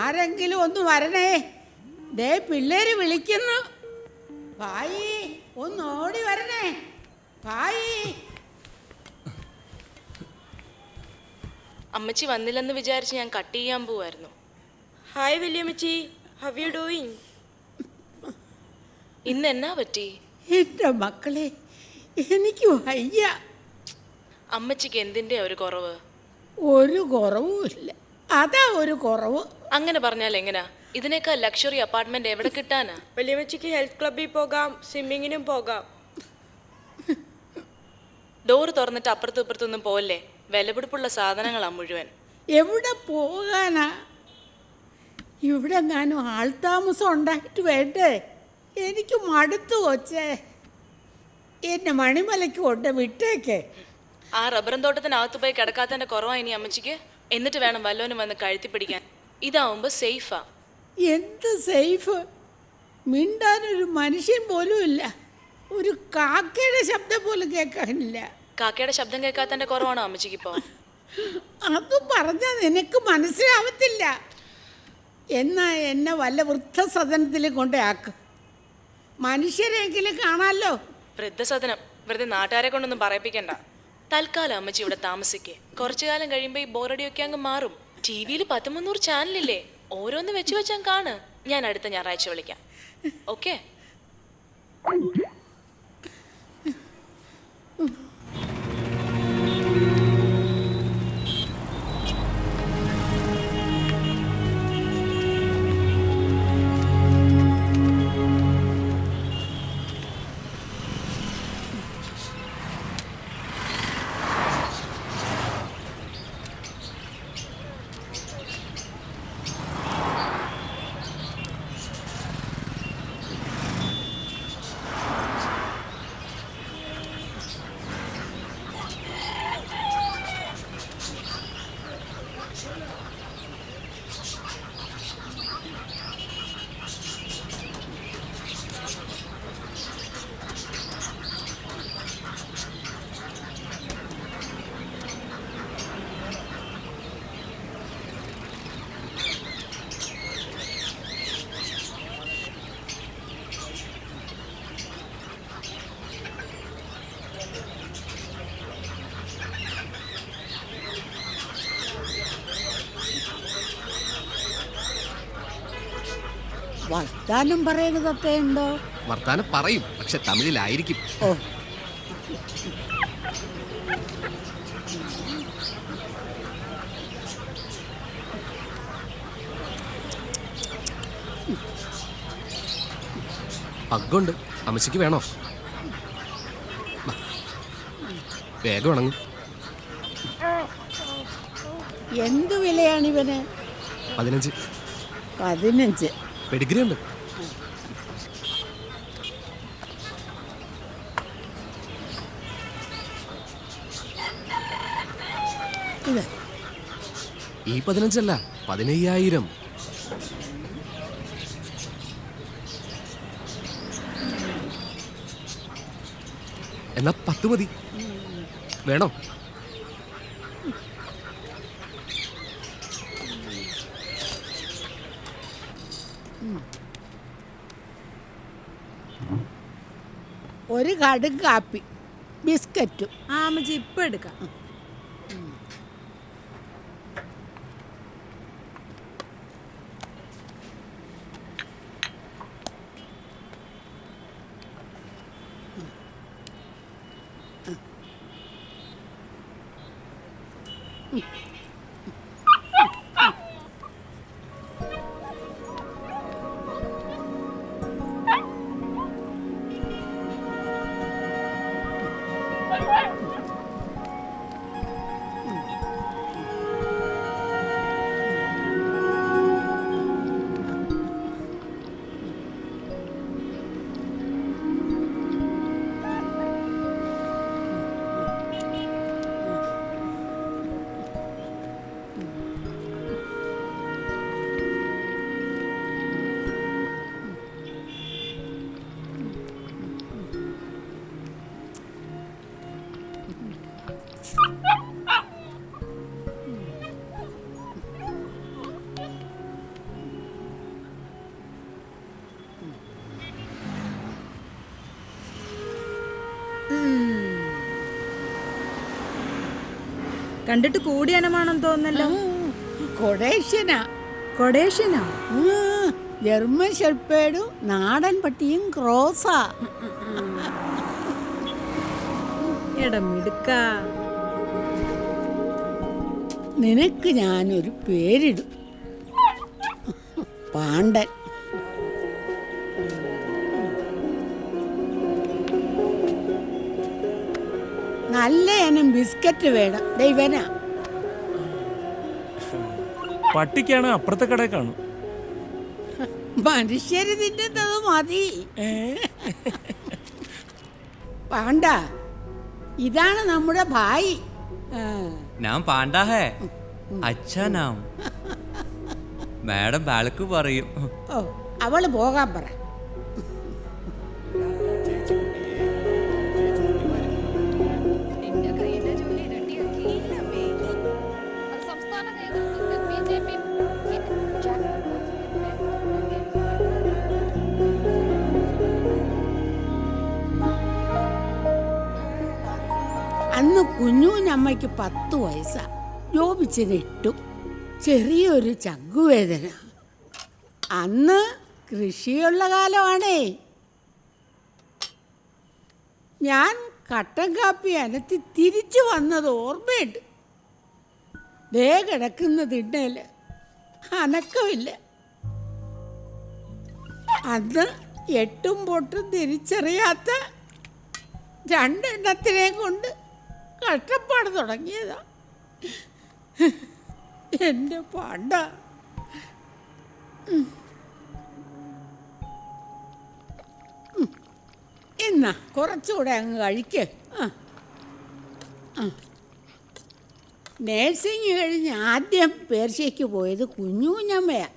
ആരെങ്കിലും ഒന്ന് വരണേ, ദേ പിള്ളേര് വിളിക്കുന്നു. ഭായി ഒന്ന് ഓടി വരണേ, ഭായി. അമ്മച്ചി വന്നില്ലെന്ന് വിചാരിച്ച് ഞാൻ കട്ട് ചെയ്യാൻ പോവായിരുന്നു. ഹായ് വല്യമ്മച്ചി, ഹൗ യു ഡൂയിങ്? ഇന്ന് എന്നാ പറ്റി? എൻ്റെ മക്കളെ, എനിക്ക് വയ്യ. അമ്മച്ചിക്ക് എന്തിൻ്റെ ഒരു കുറവ്? ഒരു കുറവുമില്ല, അതാ ഒരു കുറവ്. അങ്ങനെ പറഞ്ഞാൽ എങ്ങനാ? ഇതിനേക്കാൾ ലക്ഷറി അപ്പാർട്ട്മെന്റ് എവിടെ കിട്ടാനാ? വല്യമ്മച്ചിക്ക് ഹെൽത്ത് ക്ലബ്ബിൽ പോകാം, സ്വിമ്മിങ്ങിനും പോകാം. ഡോറ് തുറന്നിട്ട് അപ്പുറത്തും ഇപ്പുറത്തൊന്നും പോവല്ലേ, വിലപിടിപ്പുള്ള സാധനങ്ങളാ മുഴുവൻ. എവിടെ പോകാനാ? ഇവിടെ ഞാനും ആൾതാമസം ഉണ്ടായിട്ട് വേണ്ടേ? എനിക്ക് മടുത്തു കൊച്ചേ. എന്നെ മണിമലയ്ക്ക് കൊണ്ട് വിട്ടേക്ക്. ആ റബ്ബറും തോട്ടത്തിനകത്ത് പോയി കിടക്കാത്തതിന്റെ കുറവാ ഇനി അമ്മച്ചിക്ക്. എന്നിട്ട് വേണം വല്ലോനും വന്ന് കഴുത്തി പിടിക്കാൻ. ഇതാവുമ്പോ സേഫാ. എന്ത് സേഫ്? മിണ്ടാനൊരു മനുഷ്യൻ പോലും ഇല്ല. ഒരു കാക്കയുടെ ശബ്ദം പോലും കേൾക്കാനില്ല. കാക്കയുടെ ശബ്ദം കേൾക്കാത്തതിന്റെ കുറവാണോ അമ്മച്ചിക്ക് ഇപ്പോ? അത് പറഞ്ഞാൽ നിനക്ക് മനസ്സിലാവത്തില്ല. എന്നാ എന്നെ വല്ല വൃദ്ധസദനത്തിൽ കൊണ്ടേ ആക്ക്. മനുഷ്യരെങ്കിലും കാണാമല്ലോ. വൃദ്ധസദനം വെറുതെ നാട്ടുകാരെ കൊണ്ടൊന്നും പറയിപ്പിക്കണ്ട. തൽക്കാലം അമ്മച്ചി ഇവിടെ താമസിക്കേ. കുറച്ചു കാലം കഴിയുമ്പോ ഈ ബോറടിയൊക്കെ അങ്ങ് മാറും. TV-യിൽ 100-300 ചാനലില്ലേ, ഓരോന്ന് വെച്ച് വെച്ചാൽ കാണ്. ഞാൻ അടുത്ത ഞായറാഴ്ച വിളിക്കാം. ഓക്കെ? വർത്താനം പറയുന്നതൊക്കെ ഉണ്ടോ? വർത്താനം പറയും, പക്ഷെ തമിഴിലായിരിക്കും. ഓ, പഗ്ഗുണ്ട്, അമ്മച്ചിക്ക് വേണോ? വേഗം ഉണങ്ങും. എന്ത് വിലയാണ് ഇവന്? 15. 15. പെഡിഗ്രി ഉണ്ട്. ഈ 15 അല്ല, 15,000. എന്നാ 10 മതി. വേണോ? ഒരു കടും കാപ്പി, ബിസ്ക്കറ്റും. അമ്മച്ചി ഇപ്പം എടുക്കാം. കണ്ടിട്ട് കൂടിയ ഇനമാണെന്ന് തോന്നല്ലോ. കൊടേഷ്യനാ. കൊടേഷ്യനാ? ജർമ്മൻ ഷെപ്പേർഡും നാടൻ പട്ടിയും ക്രോസാ. എടമിടുക്ക. നിനക്ക് ഞാനൊരു പേരിടും, പാണ്ഡൻ. നല്ല ഇനം ബിസ്ക്കറ്റ് വേണം. ദൈവനാ. പട്ടിക്കാണ് അപ്പുറത്തെ കടയിൽ കാണും. മനുഷ്യര് തിന്നുന്നത് മതി. പാണ്ട, ഇതാണ് നമ്മുടെ ഭായി. നാം പാണ്ടാ ഹേ. അച്ഛാ നാം. മാഡം ബാലക്ക് പറയും. ഓ, അവള് പോകാൻ പറ. അന്ന് കുഞ്ഞൂനമ്മയ്ക്ക് 10 വയസ്സാ. ജോബിച്ചിന് 8. ചെറിയൊരു ചങ്കുവേദന. അന്ന് കൃഷിയുള്ള കാലമാണേ. ഞാൻ കട്ടൻ കാപ്പി അനത്തി തിരിച്ചു വന്നത് ഓർമ്മയുണ്ട്. ദേ കിടക്കുന്ന തിണ്ണേല് അനക്കമില്ല. അന്ന് 8ഉം പൊട്ടും തിരിച്ചറിയാത്ത 2 എണ്ണത്തിനെയും കൊണ്ട് കഷ്ടപ്പാട് തുടങ്ങിയതാ. എൻ്റെ പാണ്ട. എന്നാ കുറച്ചുകൂടെ അങ്ങ് കഴിക്ക്. നേഴ്സിംഗ് കഴിഞ്ഞ് ആദ്യം പേർഷ്യയ്ക്ക് പോയത് കുഞ്ഞൂഞ്ഞമ്മയാ.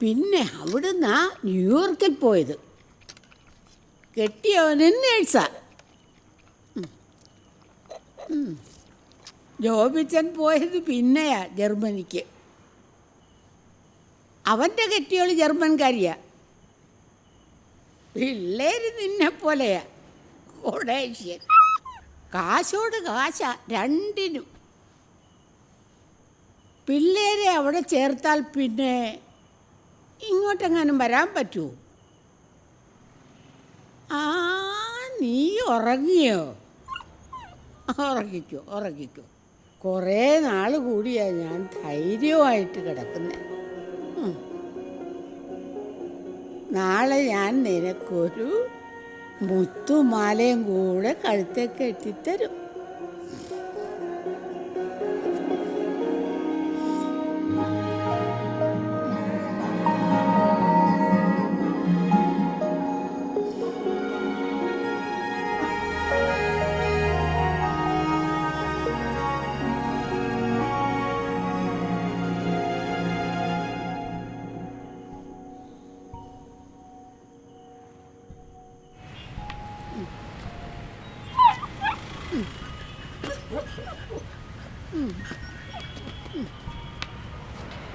പിന്നെ അവിടുന്ന് ന്യൂയോർക്കിൽ പോയത്. കെട്ടിയവനും നേഴ്സാ. ജോബിച്ചൻ പോയത് പിന്നെയാ ജർമ്മനിക്ക്. അവൻ്റെ കെട്ടിയോള് ജർമ്മൻകാരിയാ. പിള്ളേര് നിന്നെ പോലെയാ. കൊടേഷ്യൻ. കാശോട് കാശാ രണ്ടിനും. പിള്ളേരെ അവിടെ ചേർത്താൽ പിന്നെ ഇങ്ങോട്ടെങ്ങാനും വരാൻ പറ്റുമോ? ആ, നീ ഉറങ്ങിയോ? ഉറങ്ങിക്കോ. കുറേ നാൾ കൂടിയാ ഞാൻ ധൈര്യമായിട്ട് കിടക്കുന്നത്. നാളെ ഞാൻ നിനക്കൊരു മുത്തുമാലയും കൂടെ കഴുത്തെ കെട്ടിത്തരും.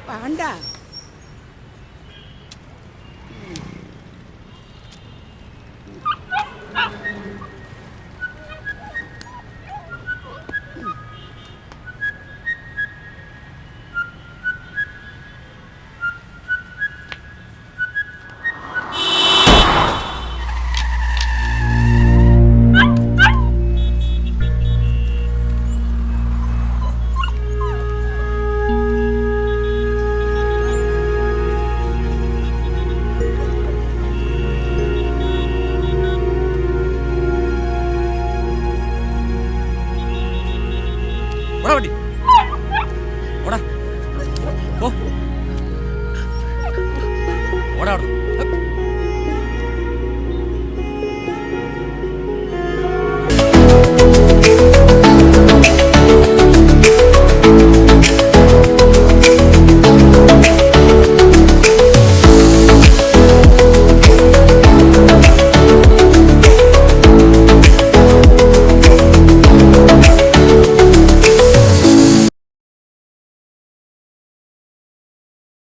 പാണ്ട, ഓടാ.